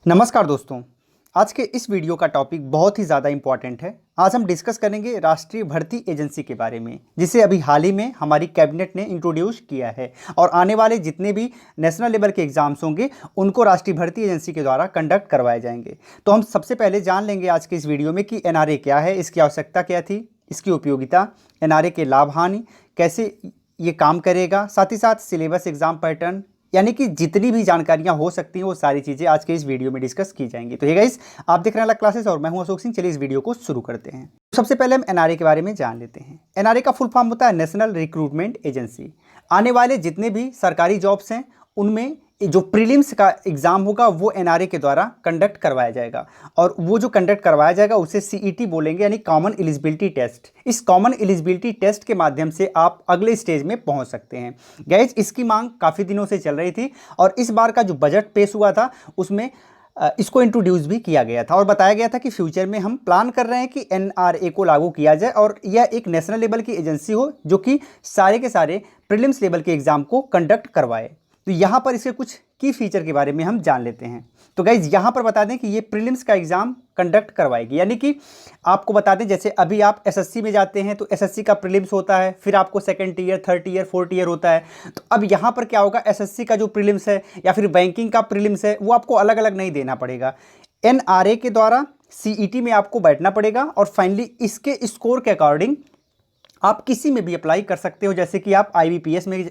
नमस्कार दोस्तों। आज के इस वीडियो का टॉपिक बहुत ही ज़्यादा इम्पॉर्टेंट है। आज हम डिस्कस करेंगे राष्ट्रीय भर्ती एजेंसी के बारे में, जिसे अभी हाल ही में हमारी कैबिनेट ने इंट्रोड्यूस किया है और आने वाले जितने भी नेशनल लेवल के एग्जाम्स होंगे उनको राष्ट्रीय भर्ती एजेंसी के द्वारा कंडक्ट करवाए जाएंगे। तो हम सबसे पहले जान लेंगे आज के इस वीडियो में कि एनआरए क्या है, इसकी आवश्यकता क्या थी, इसकी उपयोगिता, एनआरए के लाभ हानि, कैसे ये काम करेगा, साथ ही साथ सिलेबस, एग्जाम पैटर्न, यानी कि जितनी भी जानकारियां हो सकती हैं वो सारी चीज़ें आज के इस वीडियो में डिस्कस की जाएंगी। तो हे गाइस, आप देख रहे हैं अलग क्लासेस और मैं हूं अशोक सिंह। चलिए इस वीडियो को शुरू करते हैं। सबसे पहले हम एनआरए के बारे में जान लेते हैं। एनआरए का फुल फॉर्म होता है नेशनल रिक्रूटमेंट एजेंसी। आने वाले जितने भी सरकारी जॉब्स हैं उनमें जो प्रीलिम्स का एग्ज़ाम होगा वो एनआरए के द्वारा कंडक्ट करवाया जाएगा और वो जो कंडक्ट करवाया जाएगा उसे सीईटी बोलेंगे, यानी कॉमन एलिजिबिलिटी टेस्ट। इस कॉमन एलिजिबिलिटी टेस्ट के माध्यम से आप अगले स्टेज में पहुंच सकते हैं। गाइस, इसकी मांग काफ़ी दिनों से चल रही थी और इस बार का जो बजट पेश हुआ था उसमें इसको इंट्रोड्यूस भी किया गया था और बताया गया था कि फ्यूचर में हम प्लान कर रहे हैं कि एनआरए को लागू किया जाए और यह एक नेशनल लेवल की एजेंसी हो जो कि सारे के सारे प्रीलिम्स लेवल के एग्ज़ाम को कंडक्ट करवाए। तो यहाँ पर इसके कुछ की फीचर के बारे में हम जान लेते हैं। तो गाइज यहाँ पर बता दें कि ये प्रीलिम्स का एग्ज़ाम कंडक्ट करवाएगी, यानी कि आपको बता दें जैसे अभी आप एसएससी में जाते हैं तो एसएससी का प्रीलिम्स होता है, फिर आपको second year, third year, fourth year होता है। तो अब यहाँ पर क्या होगा, एसएससी का जो प्रीलिम्स है या फिर बैंकिंग का प्रीलिम्स है वो आपको अलग अलग नहीं देना पड़ेगा। एनआरए के द्वारा सीईटी में आपको बैठना पड़ेगा और फाइनली इसके स्कोर के अकॉर्डिंग आप किसी में भी अप्लाई कर सकते हो। जैसे कि आप आईबीपीएस में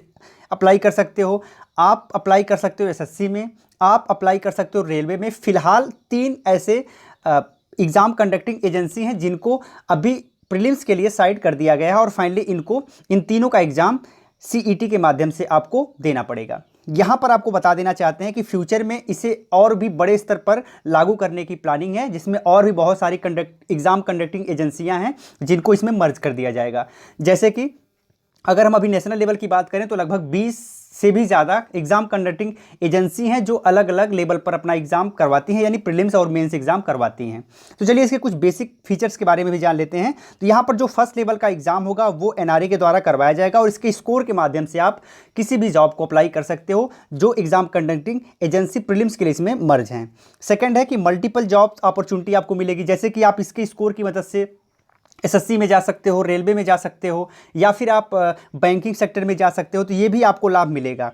अप्लाई कर सकते हो, आप अप्लाई कर सकते हो एसएससी में, आप अप्लाई कर सकते हो रेलवे में। फ़िलहाल 3 ऐसे एग्ज़ाम कंडक्टिंग एजेंसी हैं जिनको अभी प्रीलिम्स के लिए साइड कर दिया गया है और फाइनली इन तीनों का एग्ज़ाम सीईटी के माध्यम से आपको देना पड़ेगा। यहाँ पर आपको बता देना चाहते हैं कि फ्यूचर में इसे और भी बड़े स्तर पर लागू करने की प्लानिंग है, जिसमें और भी बहुत सारी एग्ज़ाम कंडक्टिंग एजेंसियाँ हैं जिनको इसमें मर्ज कर दिया जाएगा। जैसे कि अगर हम अभी नेशनल लेवल की बात करें तो लगभग 20 से भी ज़्यादा एग्ज़ाम कंडक्टिंग एजेंसी हैं जो अलग अलग लेवल पर अपना एग्ज़ाम करवाती हैं, यानी प्रीलिम्स और मेंस एग्ज़ाम करवाती हैं। तो चलिए इसके कुछ बेसिक फीचर्स के बारे में भी जान लेते हैं। तो यहाँ पर जो फर्स्ट लेवल का एग्ज़ाम होगा वो एनआरए के द्वारा करवाया जाएगा और इसके स्कोर के माध्यम से आप किसी भी जॉब को अप्लाई कर सकते हो जो एग्ज़ाम कंडक्टिंग एजेंसी प्रीलिम्स के लिए इसमें मर्ज हैं। सेकेंड है कि मल्टीपल जॉब अपॉर्चुनिटी आपको मिलेगी, जैसे कि आप इसके स्कोर की मदद से एसएससी में जा सकते हो, रेलवे में जा सकते हो या फिर आप बैंकिंग सेक्टर में जा सकते हो, तो ये भी आपको लाभ मिलेगा।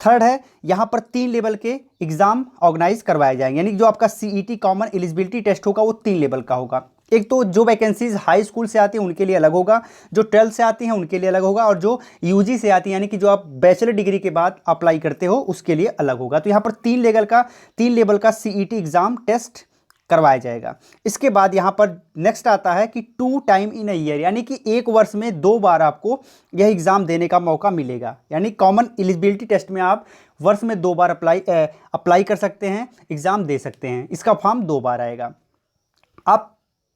थर्ड है, यहाँ पर 3 लेवल के एग्ज़ाम ऑर्गेनाइज करवाए जाएंगे, यानी जो आपका सीईटी कॉमन एलिजिबिलिटी टेस्ट होगा वो 3 लेवल का होगा। एक तो जो वैकेंसीज हाई स्कूल से आती हैं उनके लिए अलग होगा, जो 12th से आती हैं उनके लिए अलग होगा और जो यूजी से आती हैं यानी कि जो आप बैचलर डिग्री के बाद अप्लाई करते हो उसके लिए अलग होगा। तो यहाँ पर 3 लेवल का सीईटी एग्ज़ाम टेस्ट करवाया जाएगा। इसके बाद यहाँ पर नेक्स्ट आता है कि 2 टाइम इन अ ईयर, यानी कि 1 वर्ष में 2 बार आपको यह एग्ज़ाम देने का मौका मिलेगा। यानी कॉमन एलिजिबिलिटी टेस्ट में आप वर्ष में 2 बार अप्लाई कर सकते हैं, एग्ज़ाम दे सकते हैं। इसका फॉर्म 2 बार आएगा। आप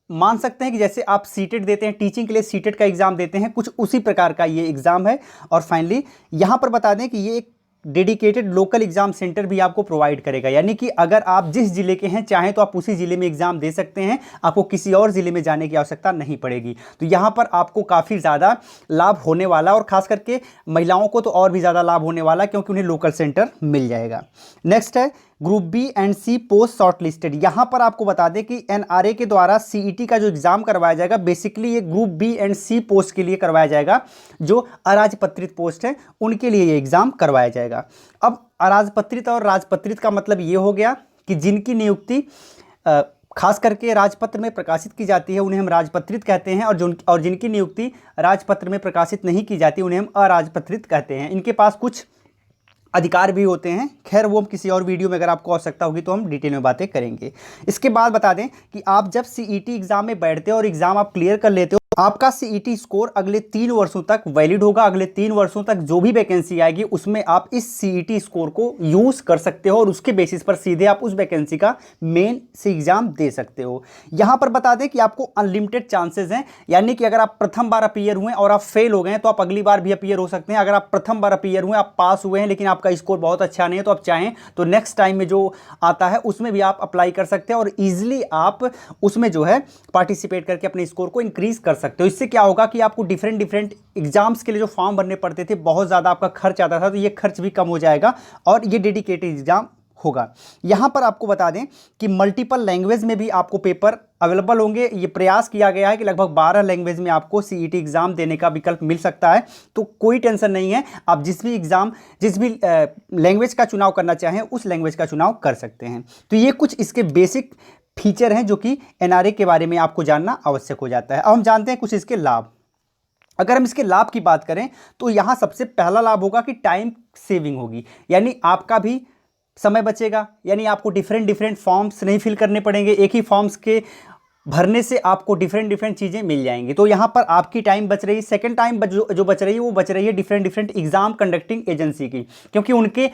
मान सकते हैं कि जैसे आप सीटेट देते हैं, टीचिंग के लिए सीटेट का एग्ज़ाम देते हैं, कुछ उसी प्रकार का ये एग्ज़ाम है। और फाइनली यहाँ पर बता दें कि ये एक डेडिकेटेड लोकल एग्जाम सेंटर भी आपको प्रोवाइड करेगा, यानी कि अगर आप जिस ज़िले के हैं चाहें तो आप उसी ज़िले में एग्ज़ाम दे सकते हैं, आपको किसी और ज़िले में जाने की आवश्यकता नहीं पड़ेगी। तो यहाँ पर आपको काफ़ी ज़्यादा लाभ होने वाला और ख़ास करके महिलाओं को तो और भी ज़्यादा लाभ होने वाला, क्योंकि उन्हें लोकल सेंटर मिल जाएगा। नेक्स्ट है group B and C post shortlisted. यहाँ पर आपको बता दें कि एनआरए के द्वारा सीईटी का जो एग्ज़ाम करवाया जाएगा बेसिकली ये group B and C post के लिए करवाया जाएगा। जो अराजपत्रित पोस्ट है उनके लिए ये एग्ज़ाम करवाया जाएगा। अब अराजपत्रित और राजपत्रित का मतलब ये हो गया कि जिनकी नियुक्ति खास करके राजपत्र में प्रकाशित की जाती है उन्हें हम राजपत्रित कहते हैं, और जिनकी नियुक्ति राजपत्र में प्रकाशित नहीं की जाती उन्हें हम अराजपत्रित कहते हैं। इनके पास कुछ अधिकार भी होते हैं, खैर वो हम किसी और वीडियो में अगर आपको आवश्यकता होगी तो हम डिटेल में बातें करेंगे। इसके बाद बता दें कि आप जब सीईटी एग्ज़ाम में बैठते हो और एग्ज़ाम आप क्लियर कर लेते हो, आपका सीईटी स्कोर अगले 3 वर्षों तक वैलिड होगा। अगले 3 वर्षों तक जो भी वैकेंसी आएगी उसमें आप इस सीईटी स्कोर को यूज़ कर सकते हो और उसके बेसिस पर सीधे आप उस वैकेंसी का मेन से एग्ज़ाम दे सकते हो। यहाँ पर बता दें कि आपको अनलिमिटेड चांसेस हैं, यानी कि अगर आप प्रथम बार अपीयर हुए और आप फेल हो गए तो आप अगली बार भी अपीयर हो सकते हैं। अगर आप प्रथम बार अपीयर हुए, आप पास हुए हैं लेकिन आपका स्कोर बहुत अच्छा नहीं है, तो आप चाहें तो नेक्स्ट टाइम में जो आता है उसमें भी आप अप्लाई कर सकते हैं और ईजिली आप उसमें जो है पार्टिसिपेट करके अपने स्कोर को इंक्रीज कर सकते हो। इससे क्या होगा कि आपको डिफरेंट एग्जाम्स के लिए जो फॉर्म भरने पड़ते थे, बहुत ज़्यादा आपका खर्च आता था, तो ये खर्च भी कम हो जाएगा और ये डेडिकेटेड एग्जाम होगा। यहाँ पर आपको बता दें कि मल्टीपल लैंग्वेज में भी आपको पेपर अवेलेबल होंगे। ये प्रयास किया गया है कि लगभग 12 लैंग्वेज में आपको सीईटी एग्जाम देने का विकल्प मिल सकता है। तो कोई टेंशन नहीं है, आप जिस भी लैंग्वेज का चुनाव करना चाहें उस लैंग्वेज का चुनाव कर सकते हैं। तो ये कुछ इसके बेसिक फीचर हैं जो कि एनआरए के बारे में आपको जानना आवश्यक हो जाता है। अब हम जानते हैं कुछ इसके लाभ। अगर हम इसके लाभ की बात करें तो यहाँ सबसे पहला लाभ होगा कि टाइम सेविंग होगी, यानी आपका भी समय बचेगा, यानी आपको डिफरेंट फॉर्म्स नहीं फिल करने पड़ेंगे। एक ही फॉर्म्स के भरने से आपको डिफरेंट चीज़ें मिल जाएंगी। तो यहाँ पर आपकी टाइम बच रही है। सेकंड टाइम जो बच रही है वो बच रही है डिफरेंट एग्जाम कंडक्टिंग एजेंसी की, क्योंकि उनके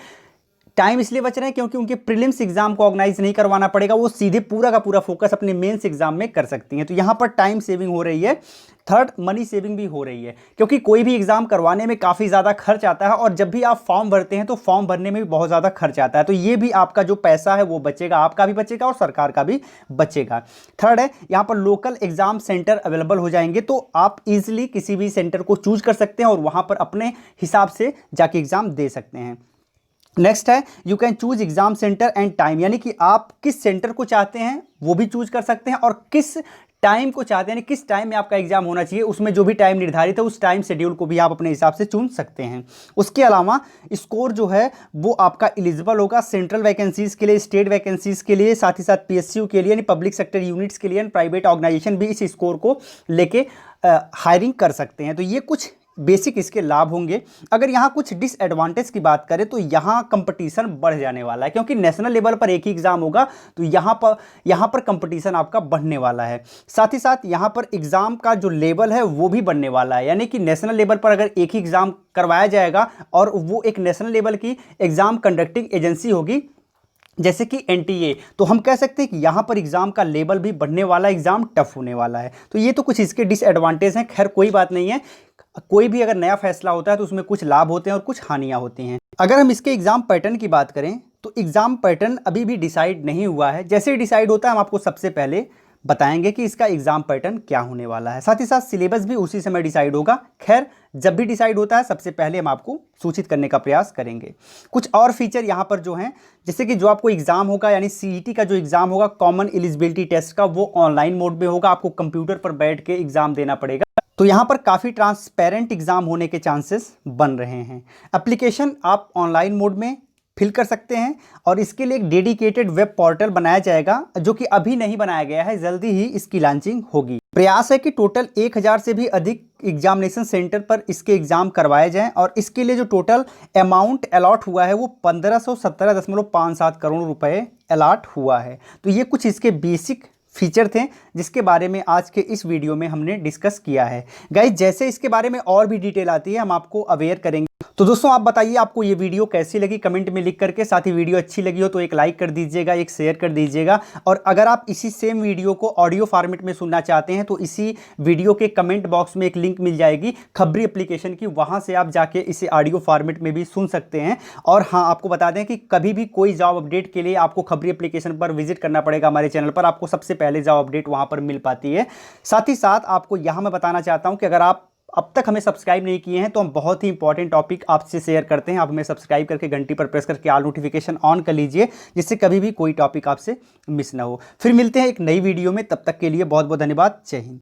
टाइम इसलिए बच रहे हैं क्योंकि उनके प्रीलिम्स एग्जाम को ऑर्गेनाइज नहीं करवाना पड़ेगा, वो सीधे पूरा का पूरा फोकस अपने मेंस एग्जाम में कर सकती हैं। तो यहाँ पर टाइम सेविंग हो रही है। थर्ड, मनी सेविंग भी हो रही है, क्योंकि कोई भी एग्जाम करवाने में काफ़ी ज़्यादा खर्च आता है और जब भी आप फॉर्म भरते हैं तो फॉर्म भरने में भी बहुत ज़्यादा खर्च आता है। तो ये भी आपका जो पैसा है वो बचेगा, आपका भी बचेगा और सरकार का भी बचेगा। थर्ड है, यहाँ पर लोकल एग्जाम सेंटर अवेलेबल हो जाएंगे, तो आप इजिली किसी भी सेंटर को चूज कर सकते हैं और वहाँ पर अपने हिसाब से जाके एग्जाम दे सकते हैं। नेक्स्ट है, you can choose exam centre and time, यानी कि आप किस सेंटर को चाहते हैं वो भी चूज कर सकते हैं और किस टाइम को चाहते हैं, यानी किस टाइम में आपका एग्जाम होना चाहिए, उसमें जो भी टाइम निर्धारित है उस टाइम शेड्यूल को भी आप अपने हिसाब से चुन सकते हैं। उसके अलावा स्कोर जो है वो आपका एलिजिबल होगा सेंट्रल वैकेंसीज के लिए, स्टेट वैकेंसीज के लिए, साथ ही साथ पीएसयू के लिए, यानी पब्लिक सेक्टर यूनिट्स के लिए, प्राइवेट ऑर्गेनाइजेशन भी इस स्कोर को लेके हायरिंग कर सकते हैं। तो ये कुछ बेसिक इसके लाभ होंगे। अगर यहाँ कुछ डिसएडवांटेज की बात करें तो यहाँ कंपटीशन बढ़ जाने वाला है, क्योंकि नेशनल लेवल पर एक ही एग्जाम होगा तो यहाँ पर कंपटीशन आपका बढ़ने वाला है। साथ ही साथ यहाँ पर एग्जाम का जो लेवल है वो भी बढ़ने वाला है, यानी कि नेशनल लेवल पर अगर एक ही एग्जाम करवाया जाएगा और वो एक नेशनल लेवल की एग्जाम कंडक्टिंग एजेंसी होगी जैसे कि एनटीए, तो हम कह सकते हैं कि यहाँ पर एग्जाम का लेवल भी बढ़ने वाला है, एग्जाम टफ होने वाला है। तो ये तो कुछ इसके डिसएडवांटेज हैं। खैर कोई बात नहीं है, कोई भी अगर नया फैसला होता है तो उसमें कुछ लाभ होते हैं और कुछ हानियां होती हैं। अगर हम इसके एग्जाम पैटर्न की बात करें तो एग्जाम पैटर्न अभी भी डिसाइड नहीं हुआ है। जैसे ही डिसाइड होता है हम आपको सबसे पहले बताएंगे कि इसका एग्जाम पैटर्न क्या होने वाला है। साथ ही साथ सिलेबस भी उसी समय डिसाइड होगा। खैर जब भी डिसाइड होता है सबसे पहले हम आपको सूचित करने का प्रयास करेंगे। कुछ और फीचर यहाँ पर जो हैं, जैसे कि जो आपको एग्जाम होगा यानी सीईटी का जो एग्जाम होगा कॉमन एलिजिबिलिटी टेस्ट का, वो ऑनलाइन मोड में होगा, आपको कंप्यूटर पर बैठ के एग्जाम देना पड़ेगा। तो यहाँ पर काफ़ी ट्रांसपेरेंट एग्जाम होने के चांसेस बन रहे हैं। एप्लीकेशन आप ऑनलाइन मोड में फिल कर सकते हैं और इसके लिए एक डेडिकेटेड वेब पोर्टल बनाया जाएगा जो कि अभी नहीं बनाया गया है, जल्दी ही इसकी लॉन्चिंग होगी। प्रयास है कि टोटल 1000 से भी अधिक एग्जामिनेशन सेंटर पर इसके एग्जाम करवाए जाएं और इसके लिए जो टोटल अमाउंट अलॉट हुआ है वो 1517.57 करोड़ रुपए अलॉट हुआ है। तो ये कुछ इसके बेसिक फीचर थे जिसके बारे में आज के इस वीडियो में हमने डिस्कस किया है। गाइस जैसे इसके बारे में और भी डिटेल आती है हम आपको अवेयर करेंगे। तो दोस्तों आप बताइए आपको ये वीडियो कैसी लगी, कमेंट में लिख करके। साथ ही वीडियो अच्छी लगी हो तो एक लाइक कर दीजिएगा, एक शेयर कर दीजिएगा। और अगर आप इसी सेम वीडियो को ऑडियो फॉर्मेट में सुनना चाहते हैं तो इसी वीडियो के कमेंट बॉक्स में एक लिंक मिल जाएगी खबरी एप्लीकेशन की, वहाँ से आप जाके इसे ऑडियो फॉर्मेट में भी सुन सकते हैं। और हाँ, आपको बता दें कि कभी भी कोई जॉब अपडेट के लिए आपको खबरी एप्लीकेशन पर विजिट करना पड़ेगा हमारे चैनल पर, आपको सबसे पहले जॉब अपडेट वहाँ पर मिल पाती है। साथ ही साथ आपको यहाँ मैं बताना चाहता हूँ कि अगर आप अब तक हमें सब्सक्राइब नहीं किए हैं तो हम बहुत ही इंपॉर्टेंट टॉपिक आपसे शेयर करते हैं। आप हमें सब्सक्राइब करके घंटी पर प्रेस करके ऑल नोटिफिकेशन ऑन कर लीजिए, जिससे कभी भी कोई टॉपिक आपसे मिस ना हो। फिर मिलते हैं एक नई वीडियो में, तब तक के लिए बहुत बहुत धन्यवाद। जय हिंद।